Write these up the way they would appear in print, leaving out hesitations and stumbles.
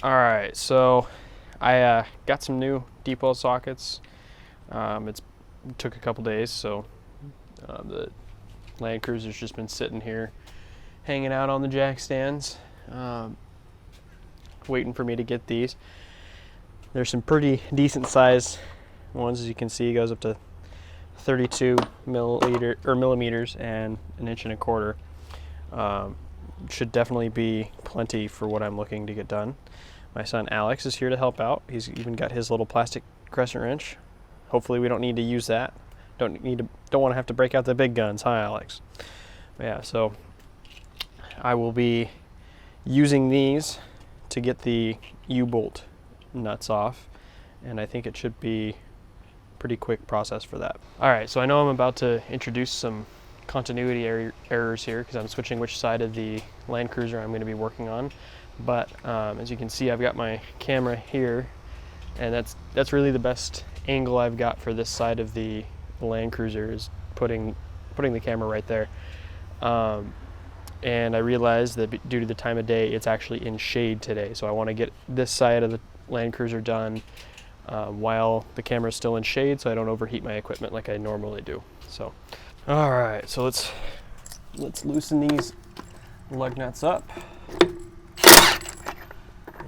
All right, so I got some new deep well sockets. It took a couple days, so the Land Cruiser's just been sitting here, hanging out on the jack stands, waiting for me to get these. There's some pretty decent size ones, as you can see. It goes up to 32 millimeters and 1.25 inches. Should definitely be plenty for what I'm looking to get done. My son Alex is here to help out. He's even got his little plastic crescent wrench. Hopefully we don't need to use that. Don't want to have to break out the big guns, huh, Alex? But yeah, so I will be using these to get the U-bolt nuts off, and I think it should be a pretty quick process for that. All right, so I know I'm about to introduce some continuity errors here because I'm switching which side of the Land Cruiser I'm going to be working on. But as you can see, I've got my camera here, and that's really the best angle I've got for this side of the Land Cruiser, is putting the camera right there. And I realized that due to the time of day, it's actually in shade today. So I want to get this side of the Land Cruiser done while the camera is still in shade, so I don't overheat my equipment like I normally do. So, all right, so let's loosen these lug nuts up.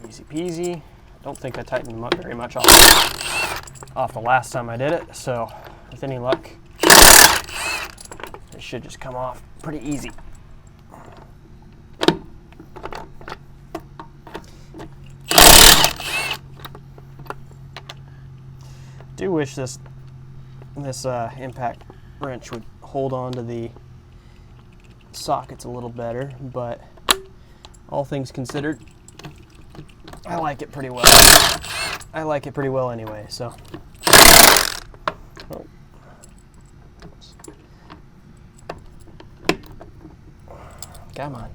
Easy peasy. Don't think I tightened them up very much off the last time I did it, so with any luck, they should just come off pretty easy. I do wish this impact wrench would hold on to the sockets a little better, but all things considered, I like it pretty well. I like it pretty well anyway, so. Oh. Come on.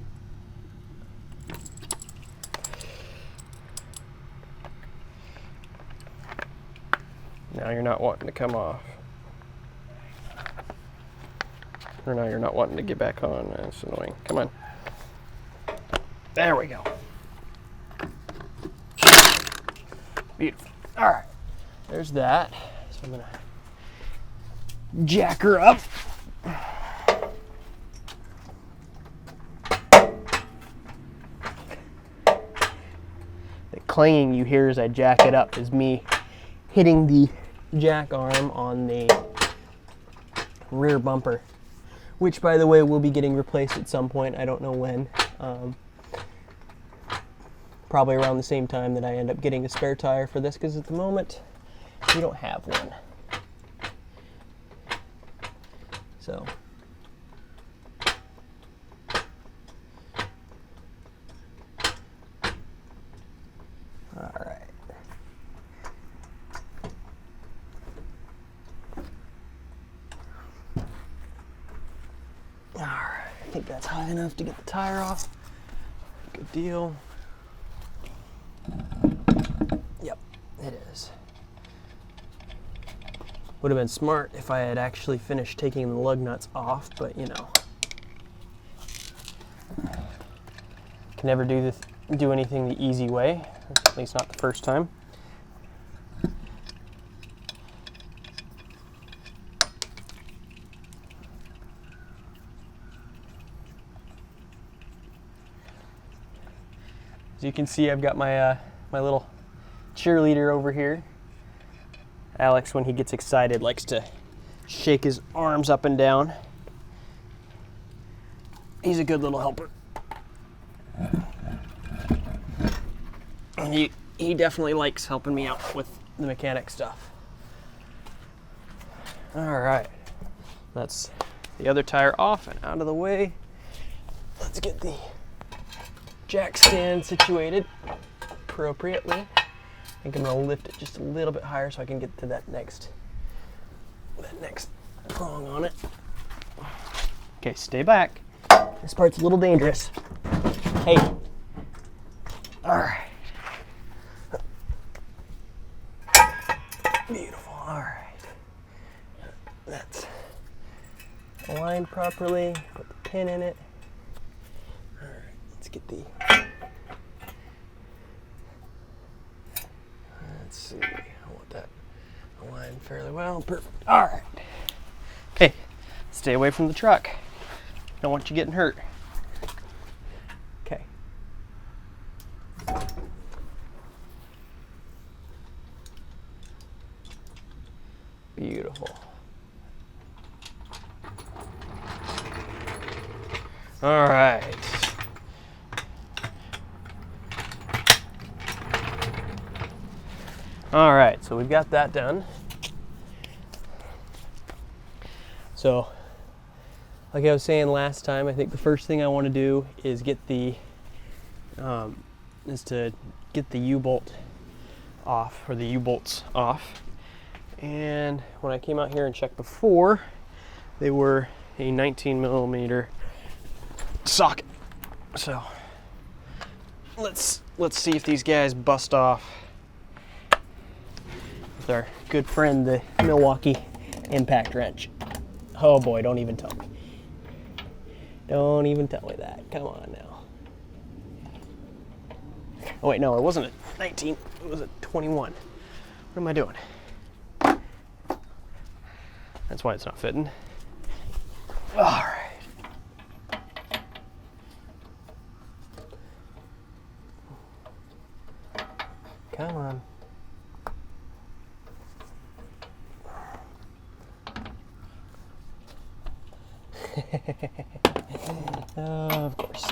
Now you're not wanting to come off. Or now you're not wanting to get back on. That's annoying. Come on. There we go. Beautiful. All right. There's that. So I'm going to jack her up. The clanging you hear as I jack it up is me hitting the jack arm on the rear bumper, which, by the way, will be getting replaced at some point. I don't know when. Probably around the same time that I end up getting a spare tire for this, because at the moment we don't have one. So all right. All right, I think that's high enough to get the tire off. Good deal. Yep, it is. Would have been smart if I had actually finished taking the lug nuts off, but you know, can never do anything the easy way, at least not the first time. As you can see, I've got my my little cheerleader over here. Alex, when he gets excited, likes to shake his arms up and down. He's a good little helper. And he definitely likes helping me out with the mechanic stuff. All right, that's the other tire off and out of the way. Let's get the jack stand situated appropriately. I think I'm going to lift it just a little bit higher so I can get to that next prong on it. Okay, stay back. This part's a little dangerous. Hey. All right. Beautiful. All right. That's aligned properly. Put the pin in it. All right. Let's get the see. I want that aligned fairly well. Perfect. All right. Okay, stay away from the truck. Don't want you getting hurt. Okay. Beautiful. All right. All right, so we've got that done. So, like I was saying last time, I think the first thing I want to do is get the U-bolt off, or the U-bolts off. And when I came out here and checked before, they were a 19 millimeter socket. So let's see if these guys bust off with our good friend, the Milwaukee impact wrench. Oh boy, don't even tell me. Don't even tell me that. Come on now. Oh wait, no, it wasn't a 19, it was a 21. What am I doing? That's why it's not fitting. All right. Come on. Of course.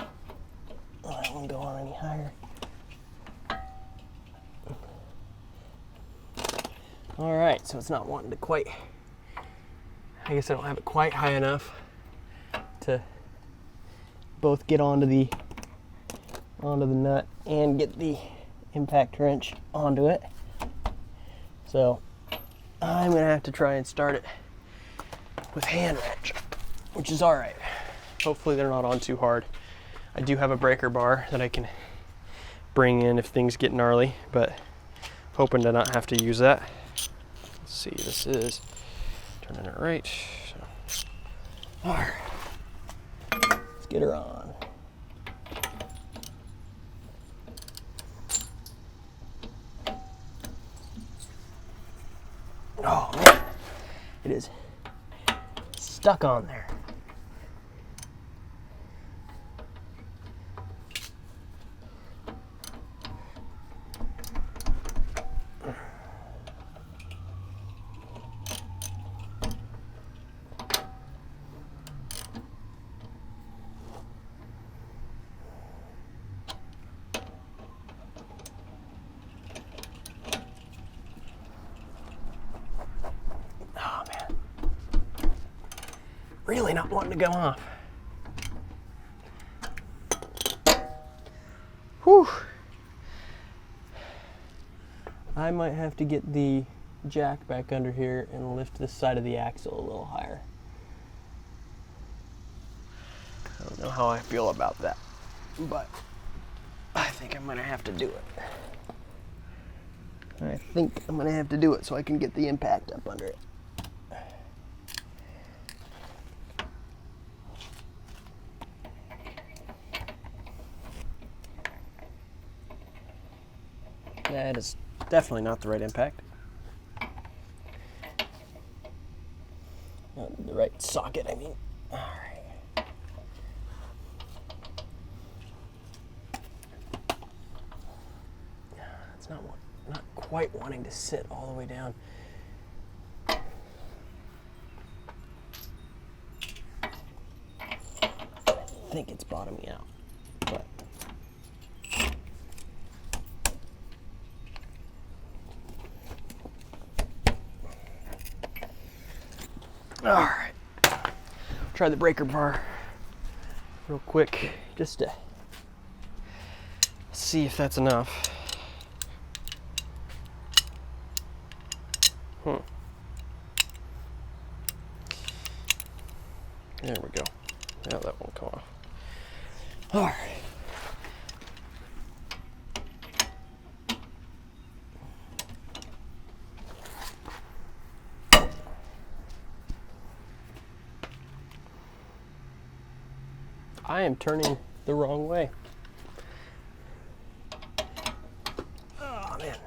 Oh, that won't go on any higher. All right, so it's not wanting to quite, I guess I don't have it quite high enough to both get onto the nut and get the impact wrench onto it. So I'm gonna have to try and start it with hand wrench, which is all right. Hopefully they're not on too hard. I do have a breaker bar that I can bring in if things get gnarly, but hoping to not have to use that. Let's see, this is turning it right. So, all right, let's get her on. Oh man, it is stuck on there. Really not wanting to go off. Whew. I might have to get the jack back under here and lift this side of the axle a little higher. I don't know how I feel about that, but I think I'm gonna have to do it. I think I'm gonna have to do it so I can get the impact up under it. That is definitely not the right impact. Not the right socket, I mean. All right. It's not quite wanting to sit all the way down. I think it's bottoming out, but. All right, try the breaker bar real quick just to see if that's enough. There we go. Now that won't come off. All right. I am turning the wrong way. Oh man.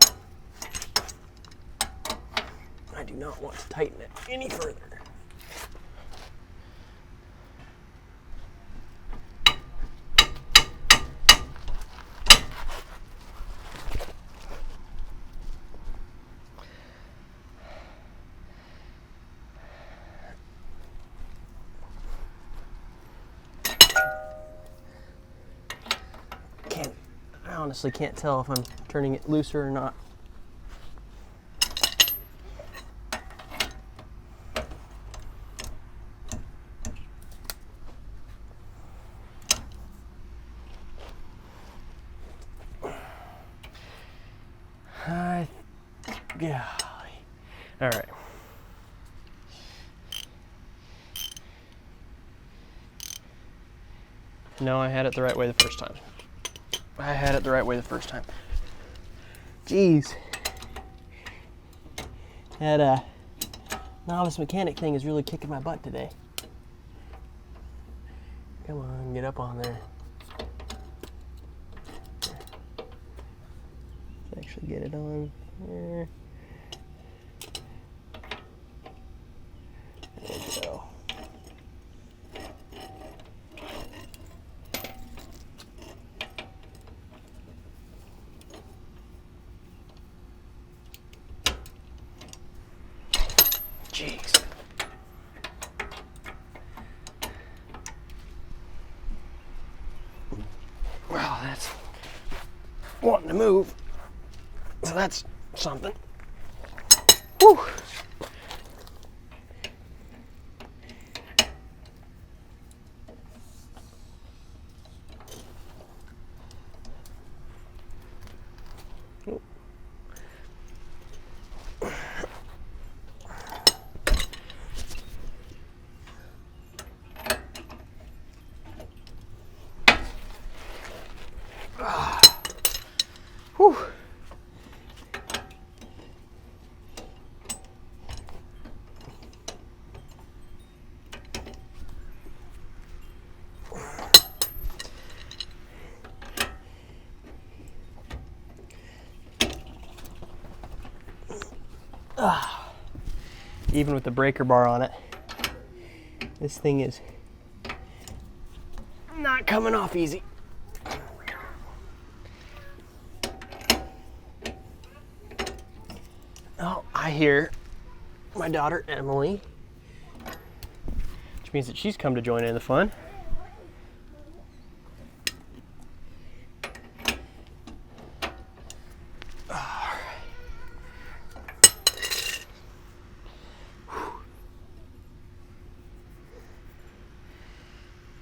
do not want to tighten it any further. I honestly can't tell if I'm turning it looser or not. Yeah. All right. No, I had it the right way the first time. I had it the right way the first time. Jeez. That novice mechanic thing is really kicking my butt today. Come on, get up on there. Let's actually get it on there. There we go. Jeez. Wow, that's wanting to move. So that's something. Whew. Whew. Even with the breaker bar on it, this thing is not coming off easy. Oh, I hear my daughter Emily, which means that she's come to join in the fun.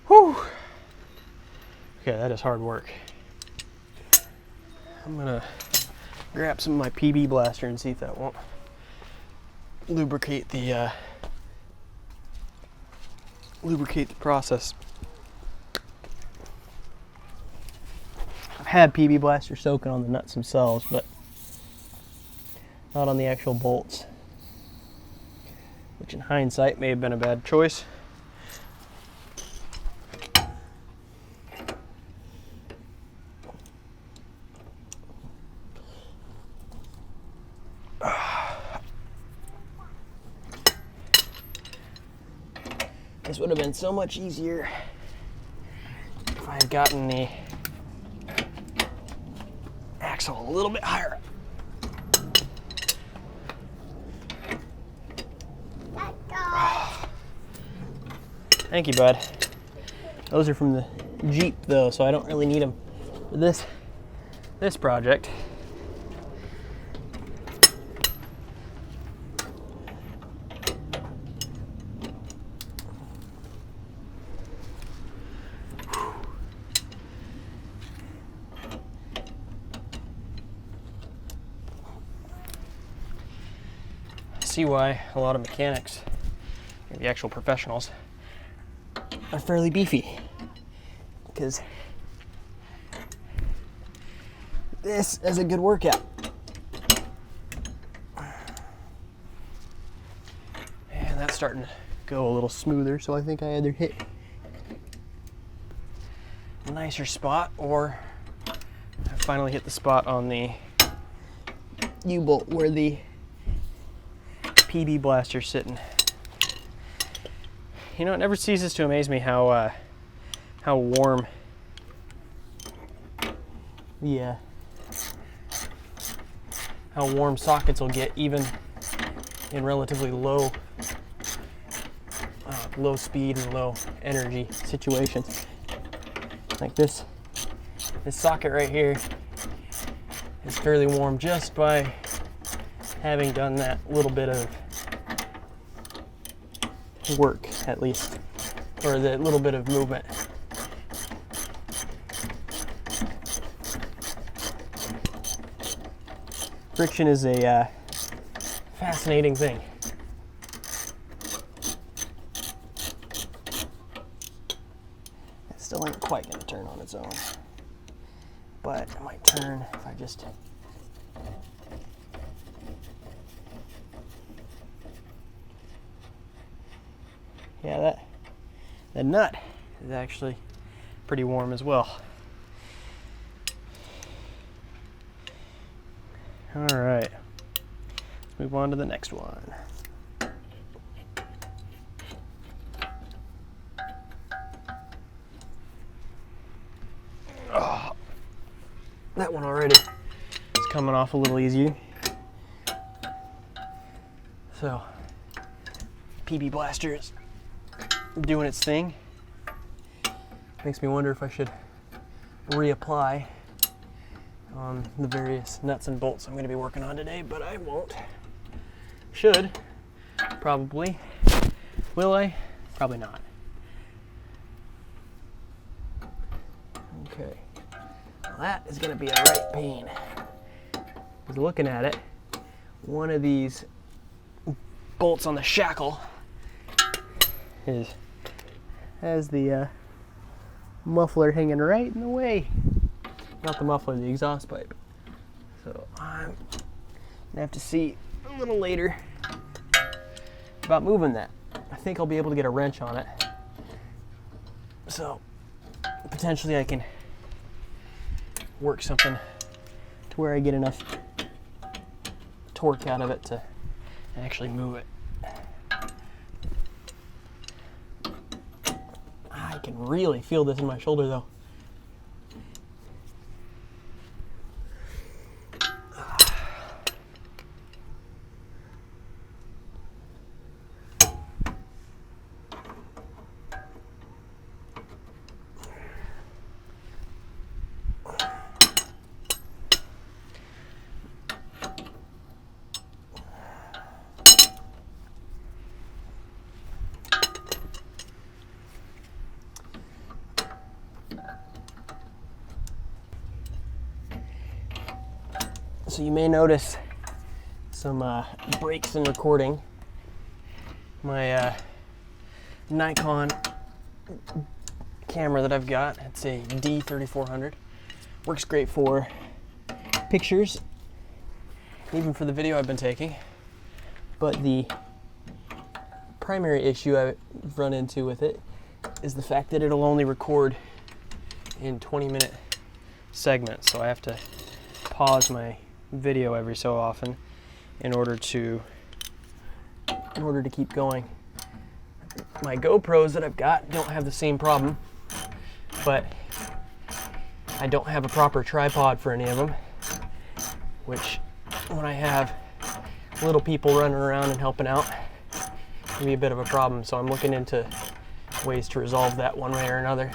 Whew. Okay, that is hard work. I'm gonna grab some of my PB blaster and see if that won't lubricate the process. I've had PB blaster soaking on the nuts themselves, but not on the actual bolts, which in hindsight may have been a bad choice. This would have been so much easier if I had gotten the axle a little bit higher. Thank you, bud. Those are from the Jeep, though, so I don't really need them for this project. See why a lot of mechanics, the actual professionals, are fairly beefy, because this is a good workout. And that's starting to go a little smoother, so I think I either hit a nicer spot or I finally hit the spot on the U-bolt where the PB blaster sitting. You know, it never ceases to amaze me how warm how warm sockets will get even in relatively low speed and low energy situations. Like this socket right here is fairly warm just by having done that little bit of work, at least, or the little bit of movement. Friction is a fascinating thing. It still ain't quite gonna turn on its own, but it might turn if I just that nut is actually pretty warm as well. All right, let's move on to the next one. Oh, that one already is coming off a little easier. So, PB blaster is doing its thing. Makes me wonder if I should reapply on the various nuts and bolts I'm going to be working on today, but I won't. Should. Probably. Will I? Probably not. Okay. Well, that is going to be a right pain. Because looking at it, one of these bolts on the shackle has the muffler hanging right in the way. Not the muffler, the exhaust pipe. So I'm gonna have to see a little later about moving that. I think I'll be able to get a wrench on it. So potentially I can work something to where I get enough torque out of it to actually move it. I can really feel this in my shoulder though. So you may notice some breaks in recording. My Nikon camera that I've got, it's a D3400. Works great for pictures, even for the video I've been taking. But the primary issue I've run into with it is the fact that it'll only record in 20-minute segments. So I have to pause my video every so often in order to keep going. My GoPros that I've got don't have the same problem, but I don't have a proper tripod for any of them, which when I have little people running around and helping out can be a bit of a problem. So I'm looking into ways to resolve that one way or another.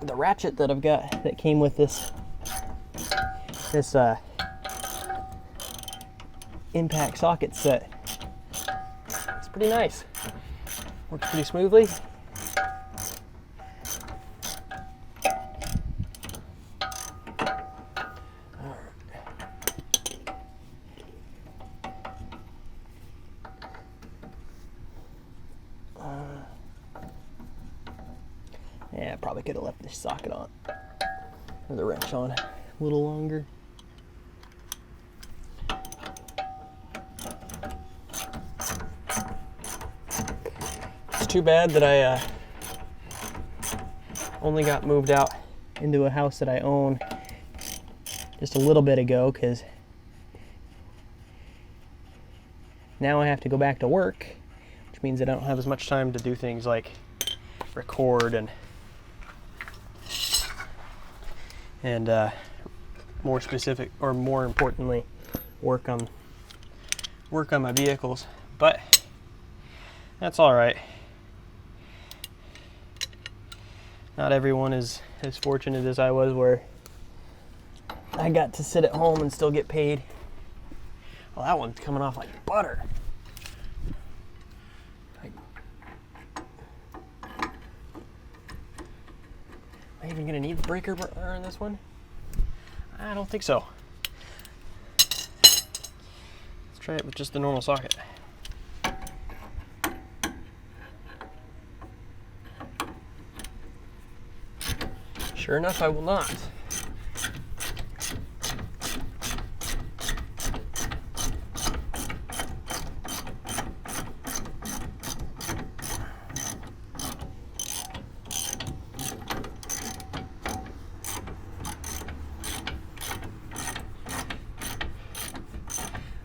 The ratchet that I've got that came with this impact socket set, it's pretty nice. Works pretty smoothly. Yeah, I probably could have left this socket on, or the wrench on, a little longer. It's too bad that I only got moved out into a house that I own just a little bit ago, because now I have to go back to work, which means I don't have as much time to do things like record and more specific, or more importantly, work on my vehicles. But that's all right. Not everyone is as fortunate as I was, where I got to sit at home and still get paid. Well, that one's coming off like butter. Am I even gonna need the breaker bar in this one? I don't think so. Let's try it with just the normal socket. Sure enough, I will not.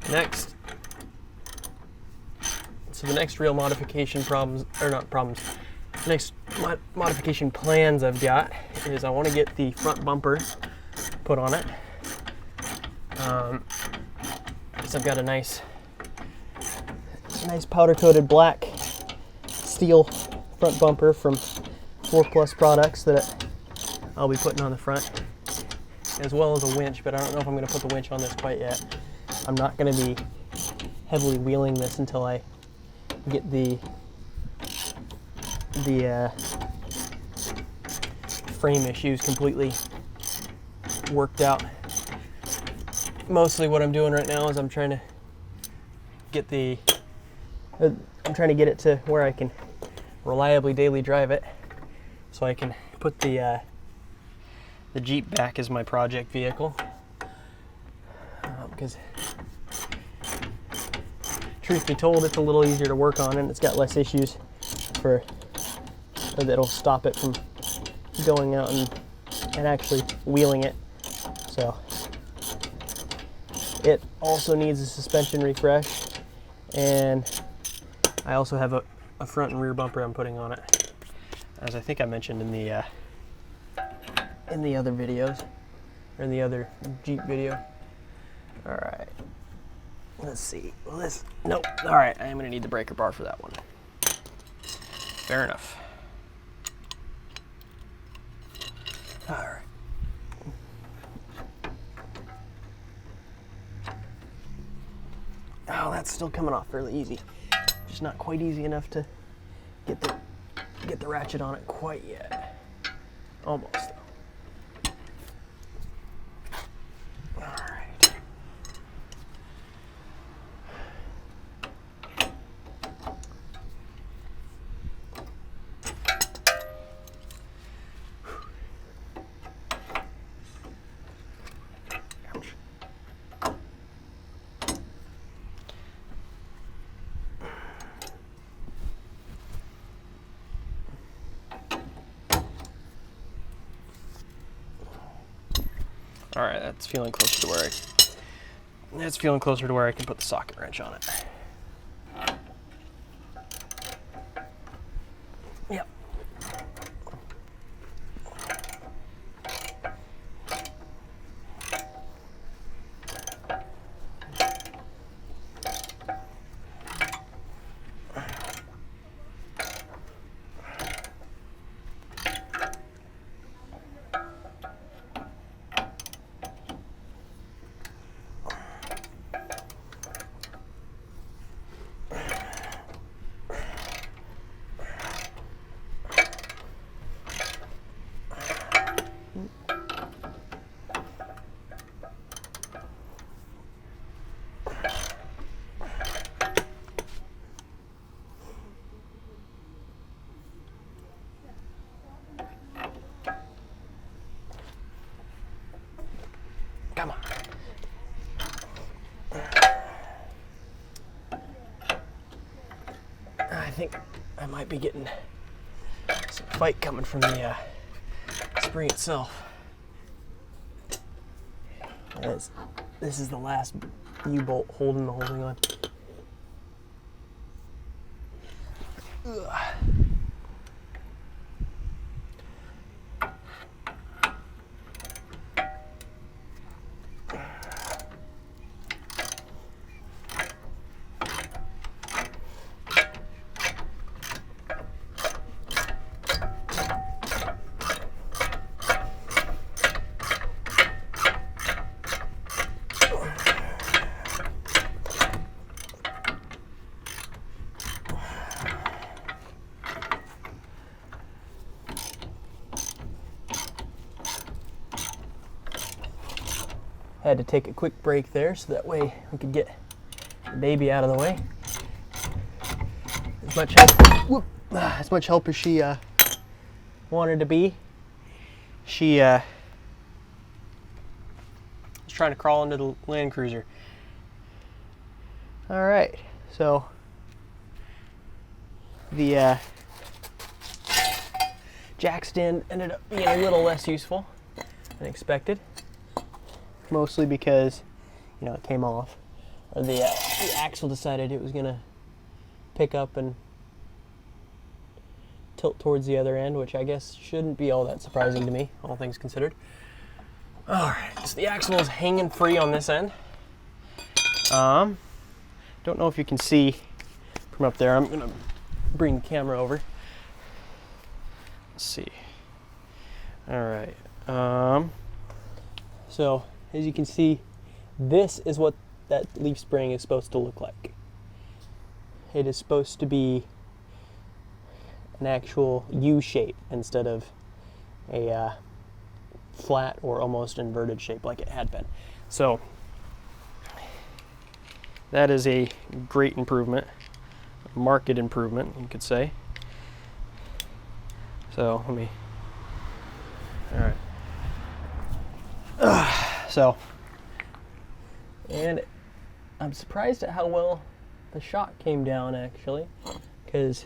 Next, so the next real modification next modification plans I've got is I want to get the front bumper put on it. So I've got a nice powder coated black steel front bumper from 4+ Products that I'll be putting on the front, as well as a winch, but I don't know if I'm going to put the winch on this quite yet. I'm not going to be heavily wheeling this until I get the frame issues completely worked out. Mostly what I'm doing right now is I'm trying to get it to where I can reliably daily drive it, so I can put the Jeep back as my project vehicle. Because truth be told, it's a little easier to work on, and it's got less issues that'll stop it from going out and actually wheeling it. So it also needs a suspension refresh, and I also have a front and rear bumper I'm putting on it, as I think I mentioned in the other videos, or in the other Jeep video. All right, let's see. Well, nope. All right, I am gonna need the breaker bar for that one. Fair enough. All right. Oh, that's still coming off fairly easy. Just not quite easy enough to get the ratchet on it quite yet. Almost though. All right, that's feeling closer to where I can put the socket wrench on it. Yep. Come on. I might be getting some fight coming from the spring itself. This is the last U-bolt holding the whole thing on. Ugh. Had to take a quick break there so that way we could get the baby out of the way. As much help as she wanted to be, she was trying to crawl into the Land Cruiser. All right, so the jack stand ended up being a little less useful than expected. Mostly because, you know, it came off. Or the axle decided it was gonna pick up and tilt towards the other end, which I guess shouldn't be all that surprising to me, all things considered. All right, so the axle is hanging free on this end. Don't know if you can see from up there. I'm gonna bring the camera over. Let's see. All right. So as you can see, this is what that leaf spring is supposed to look like. It is supposed to be an actual U shape instead of a flat or almost inverted shape like it had been. So that is a great improvement, a marked improvement, you could say. So let me, all right. So, and I'm surprised at how well the shock came down actually, because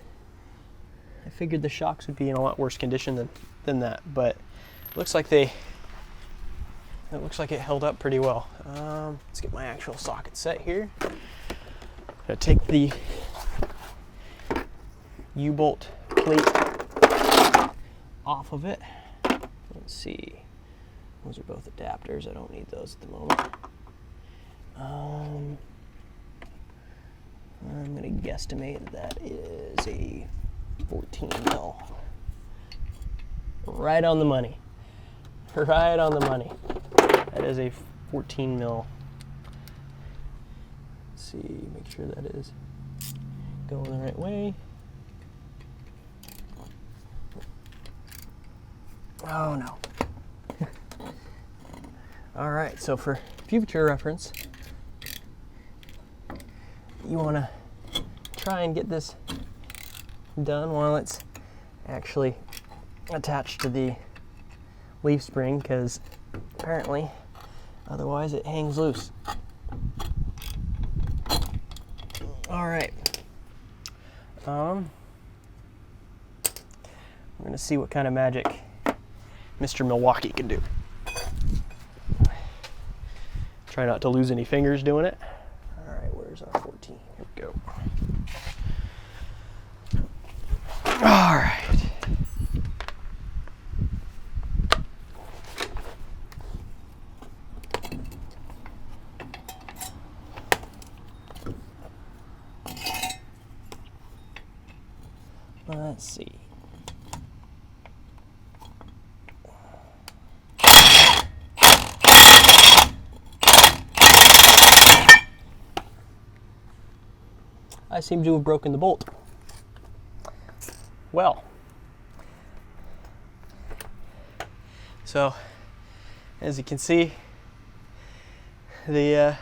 I figured the shocks would be in a lot worse condition than that, but it looks like it held up pretty well. Let's get my actual socket set here. Gonna take the U-bolt plate off of it. Let's see. Those are both adapters. I don't need those at the moment. I'm going to guesstimate that is a 14 mil. Right on the money. Right on the money. That is a 14 mil. Let's see, make sure that is going the right way. Oh no. All right, so for future reference, you want to try and get this done while it's actually attached to the leaf spring, because apparently otherwise it hangs loose. All right. I'm going to see what kind of magic Mr. Milwaukee can do. Try not to lose any fingers doing it. All right, where's our 14? Here we go. All right. Let's see. I seem to have broken the bolt. Well, so as you can see, the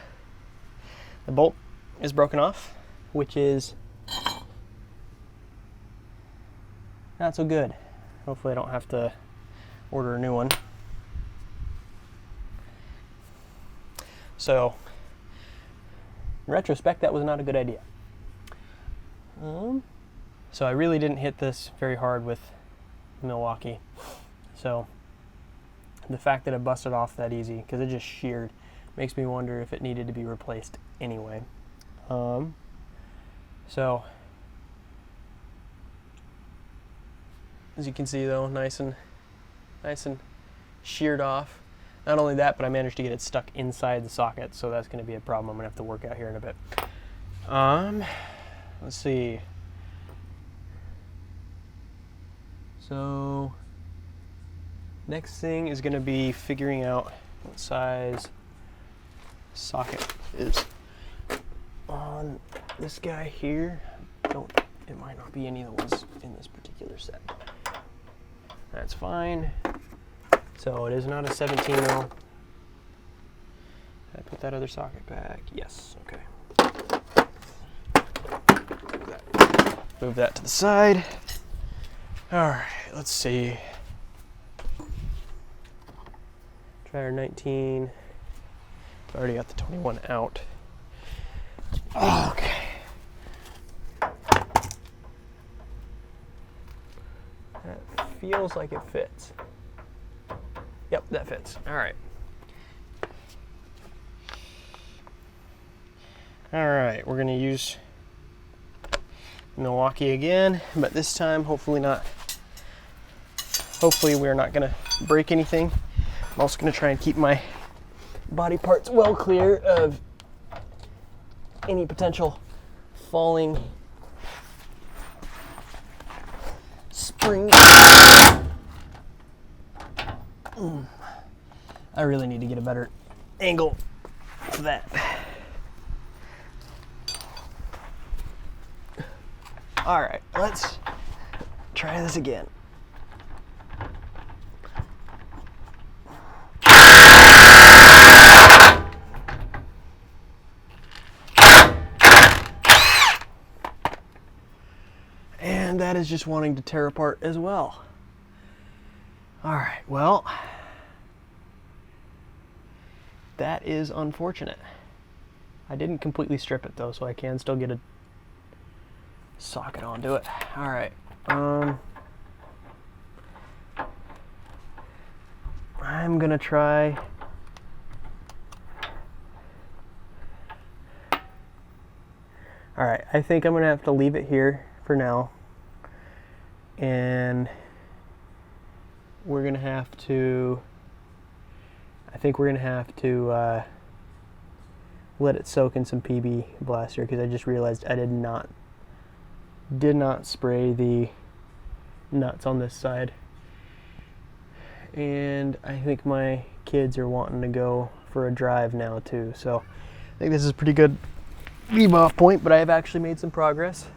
bolt is broken off, which is not so good. Hopefully I don't have to order a new one. So, in retrospect, that was not a good idea. So I really didn't hit this very hard with Milwaukee. So the fact that it busted off that easy, because it just sheared, makes me wonder if it needed to be replaced anyway. So as you can see though, nice and sheared off. Not only that, but I managed to get it stuck inside the socket, so that's going to be a problem I'm going to have to work out here in a bit. Let's see. So next thing is going to be figuring out what size socket is on this guy here. It might not be any of the ones in this particular set. That's fine. So it is not a 17 mil. Did I put that other socket back? Yes, okay. Move that to the side. All right, let's see. Try our 19. I've already got the 21 out. Okay. That feels like it fits. Yep, that fits. All right. All right, we're gonna use Milwaukee again, but this time hopefully we're not gonna break anything. I'm also gonna try and keep my body parts well clear of any potential falling springs. I really need to get a better angle for that. All right, let's try this again. And that is just wanting to tear apart as well. All right, well, that is unfortunate. I didn't completely strip it though, so I can still get a socket onto it. All right. I'm gonna try. All right, I think I'm gonna have to leave it here for now, and we're gonna have to. I think we're gonna have to let it soak in some PB Blaster, because I just realized I did not spray the nuts on this side, and I think my kids are wanting to go for a drive now too, so I think this is a pretty good leave off point, but I have actually made some progress.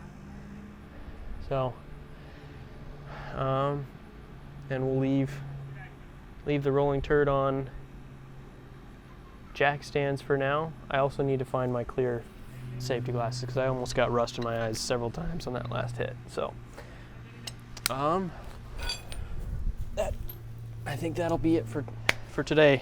So and we'll leave the rolling turd on jack stands for now. I also need to find my clear safety glasses, because I almost got rust in my eyes several times on that last hit. So I think that'll be it for today.